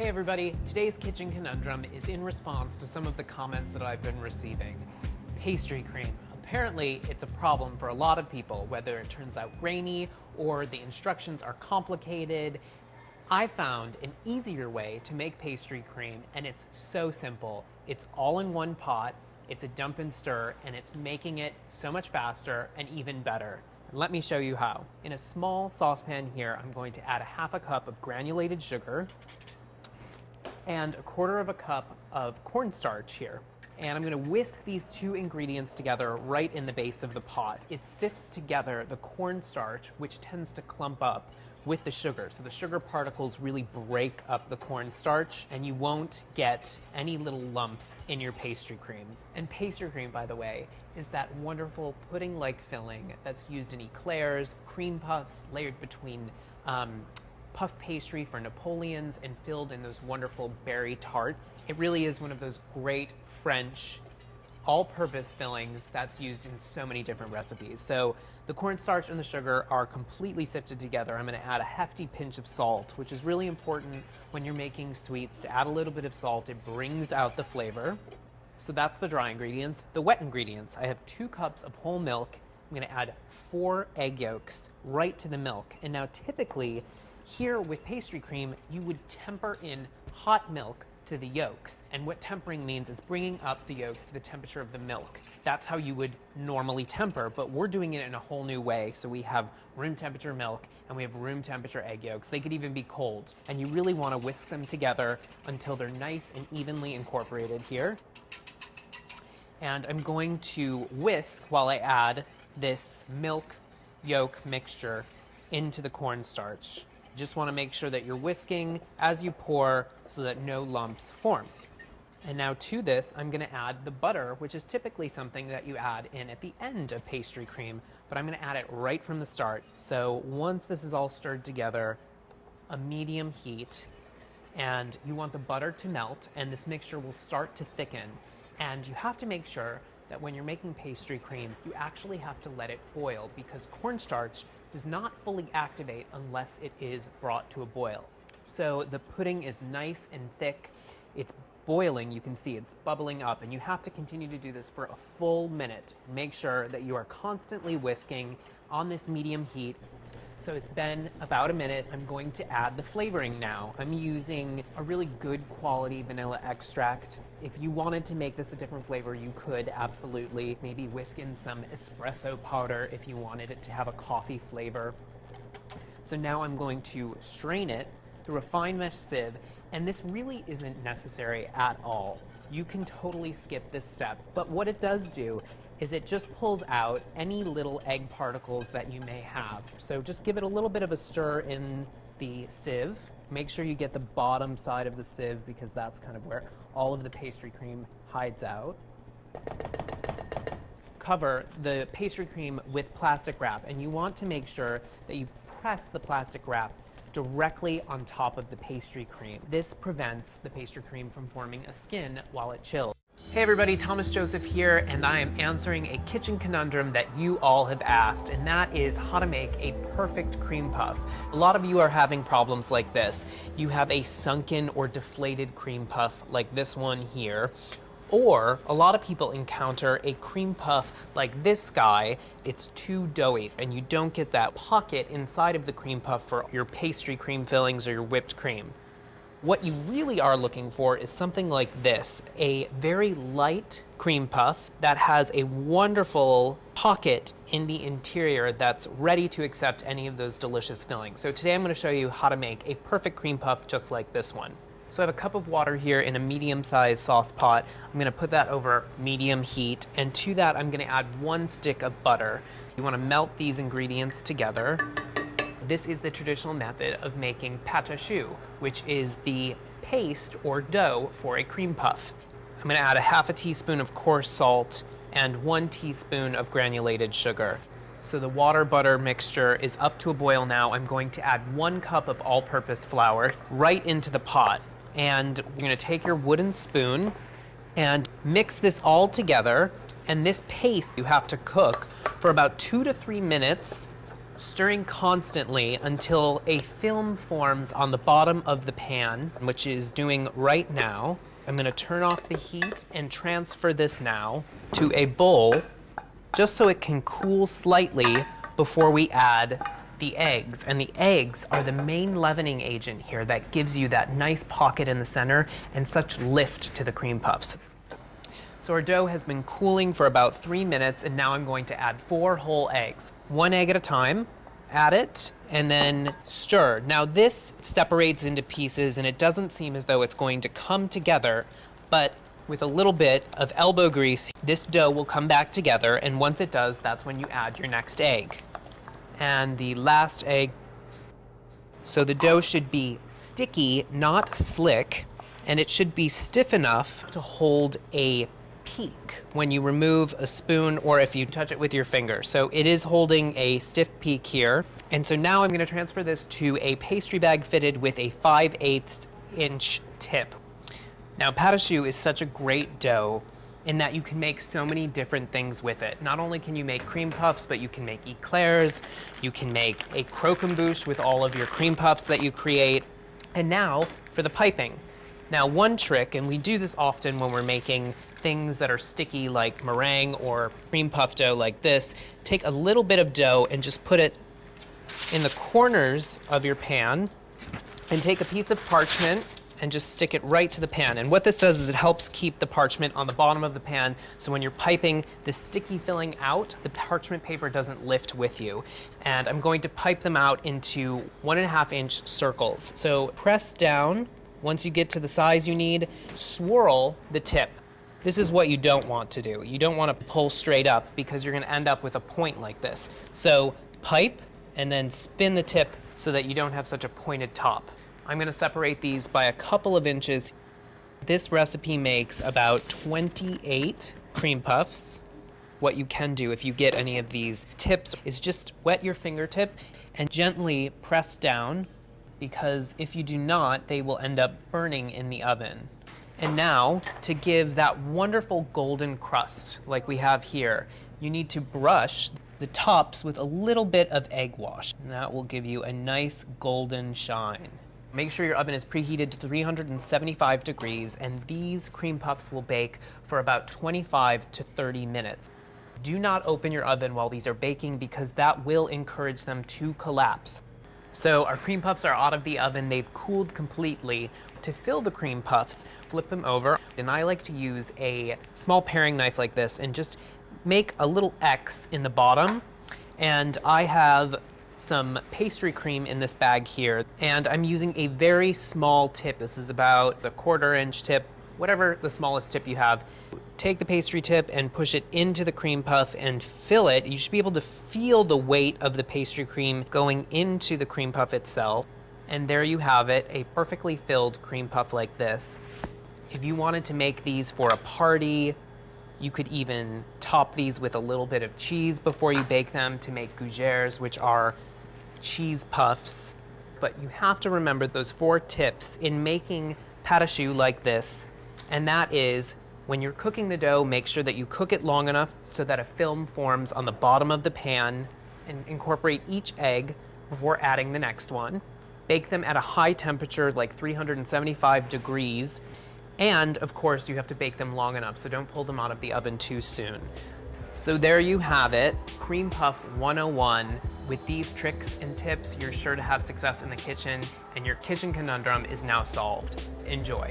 Hey everybody, today's kitchen conundrum is in response to some of the comments that I've been receiving. Pastry cream. Apparently, it's a problem for a lot of people, whether it turns out grainy or the instructions are complicated. I found an easier way to make pastry cream, and it's so simple. It's all in one pot, it's a dump and stir, and it's making it so much faster and even better. Let me show you how. In a small saucepan here, I'm going to add a half a cup of granulated sugar and a quarter of a cup of cornstarch here. And I'm going to whisk these two ingredients together right in the base of the pot. It sifts together the cornstarch, which tends to clump up with the sugar. So the sugar particles really break up the cornstarch and you won't get any little lumps in your pastry cream. And pastry cream, by the way, is that wonderful pudding-like filling that's used in eclairs, cream puffs, layered between puff pastry for Napoleons and filled in those wonderful berry tarts. It really is one of those great French all-purpose fillings that's used in so many different recipes. So the cornstarch and the sugar are completely sifted together. I'm going to add a hefty pinch of salt, which is really important when you're making sweets. To add a little bit of salt, it brings out the flavor. So that's the dry ingredients. The wet ingredients, I have 2 cups of whole milk. I'm going to add 4 egg yolks right to the milk. And now typically here with pastry cream, you would temper in hot milk to the yolks. And what tempering means is bringing up the yolks to the temperature of the milk. That's how you would normally temper, but we're doing it in a whole new way. So we have room temperature milk and we have room temperature egg yolks. They could even be cold. And you really want to whisk them together until they're nice and evenly incorporated here. And I'm going to whisk while I add this milk yolk mixture into the cornstarch. Just want to make sure that you're whisking as you pour so that no lumps form. And now to this, I'm going to add the butter, which is typically something that you add in at the end of pastry cream, but I'm going to add it right from the start. So once this is all stirred together, a medium heat, and you want the butter to melt, and this mixture will start to thicken. And you have to make sure that when you're making pastry cream, you actually have to let it boil because cornstarch does not fully activate unless it is brought to a boil. So the pudding is nice and thick. It's boiling, you can see it's bubbling up, and you have to continue to do this for a full minute. Make sure that you are constantly whisking on this medium heat. So it's been about a minute. I'm going to add the flavoring now. I'm using a really good quality vanilla extract. If you wanted to make this a different flavor, you could absolutely maybe whisk in some espresso powder if you wanted it to have a coffee flavor. So now I'm going to strain it through a fine mesh sieve, and this really isn't necessary at all. You can totally skip this step, but what it does do is it just pulls out any little egg particles that you may have. So just give it a little bit of a stir in the sieve. Make sure you get the bottom side of the sieve because that's kind of where all of the pastry cream hides out. Cover the pastry cream with plastic wrap, and you want to make sure that you press the plastic wrap directly on top of the pastry cream. This prevents the pastry cream from forming a skin while it chills. Hey everybody, Thomas Joseph here, and I am answering a kitchen conundrum that you all have asked, and that is how to make a perfect cream puff. A lot of you are having problems like this. You have a sunken or deflated cream puff like this one here, or a lot of people encounter a cream puff like this guy. It's too doughy and you don't get that pocket inside of the cream puff for your pastry cream fillings or your whipped cream. What you really are looking for is something like this, a very light cream puff that has a wonderful pocket in the interior that's ready to accept any of those delicious fillings. So today I'm going to show you how to make a perfect cream puff just like this one. So I have a cup of water here in a medium-sized sauce pot. I'm going to put that over medium heat, and to that I'm going to add 1 stick of butter. You want to melt these ingredients together. This is the traditional method of making pâte à choux, which is the paste or dough for a cream puff. I'm going to add a half a teaspoon of coarse salt and 1 teaspoon of granulated sugar. So the water-butter mixture is up to a boil now. I'm going to add 1 cup of all-purpose flour right into the pot. And you're going to take your wooden spoon and mix this all together. And this paste you have to cook for about 2 to 3 minutes stirring constantly until a film forms on the bottom of the pan, which is doing right now. I'm gonna turn off the heat and transfer this now to a bowl, just so it can cool slightly before we add the eggs. And the eggs are the main leavening agent here that gives you that nice pocket in the center and such lift to the cream puffs. So our dough has been cooling for about 3 minutes, and now I'm going to add 4 whole eggs. 1 egg at a time, add it, and then stir. Now this separates into pieces, and it doesn't seem as though it's going to come together, but with a little bit of elbow grease, this dough will come back together, and once it does, that's when you add your next egg. And the last egg. So the dough should be sticky, not slick, and it should be stiff enough to hold a peak when you remove a spoon or if you touch it with your finger. So it is holding a stiff peak here. And so now I'm gonna transfer this to a pastry bag fitted with a 5/8 inch tip. Now pâte à choux is such a great dough in that you can make so many different things with it. Not only can you make cream puffs, but you can make eclairs, you can make a croquembouche with all of your cream puffs that you create. And now for the piping. Now one trick, and we do this often when we're making things that are sticky like meringue or cream puff dough like this, take a little bit of dough and just put it in the corners of your pan, and take a piece of parchment and just stick it right to the pan. And what this does is it helps keep the parchment on the bottom of the pan, so when you're piping the sticky filling out, the parchment paper doesn't lift with you. And I'm going to pipe them out into 1.5 inch circles. So press down. Once you get to the size you need, swirl the tip. This is what you don't want to do. You don't want to pull straight up because you're going to end up with a point like this. So pipe and then spin the tip so that you don't have such a pointed top. I'm going to separate these by a couple of inches. This recipe makes about 28 cream puffs. What you can do if you get any of these tips is just wet your fingertip and gently press down, because if you do not, they will end up burning in the oven. And now, to give that wonderful golden crust like we have here, you need to brush the tops with a little bit of egg wash. And that will give you a nice golden shine. Make sure your oven is preheated to 375 degrees, and these cream puffs will bake for about 25 to 30 minutes. Do not open your oven while these are baking, because that will encourage them to collapse. So our cream puffs are out of the oven, they've cooled completely. To fill the cream puffs, flip them over, and I like to use a small paring knife like this and just make a little X in the bottom. And I have some pastry cream in this bag here, and I'm using a very small tip. This is about a 1/4 inch tip, whatever the smallest tip you have. Take the pastry tip and push it into the cream puff and fill it. You should be able to feel the weight of the pastry cream going into the cream puff itself. And there you have it, a perfectly filled cream puff like this. If you wanted to make these for a party, you could even top these with a little bit of cheese before you bake them to make gougères, which are cheese puffs. But you have to remember those 4 tips in making pâte à choux like this, and that is, when you're cooking the dough, make sure that you cook it long enough so that a film forms on the bottom of the pan, and incorporate each egg before adding the next one. Bake them at a high temperature, like 375 degrees. And of course, you have to bake them long enough, so don't pull them out of the oven too soon. So there you have it, Cream Puff 101. With these tricks and tips, you're sure to have success in the kitchen, and your kitchen conundrum is now solved. Enjoy.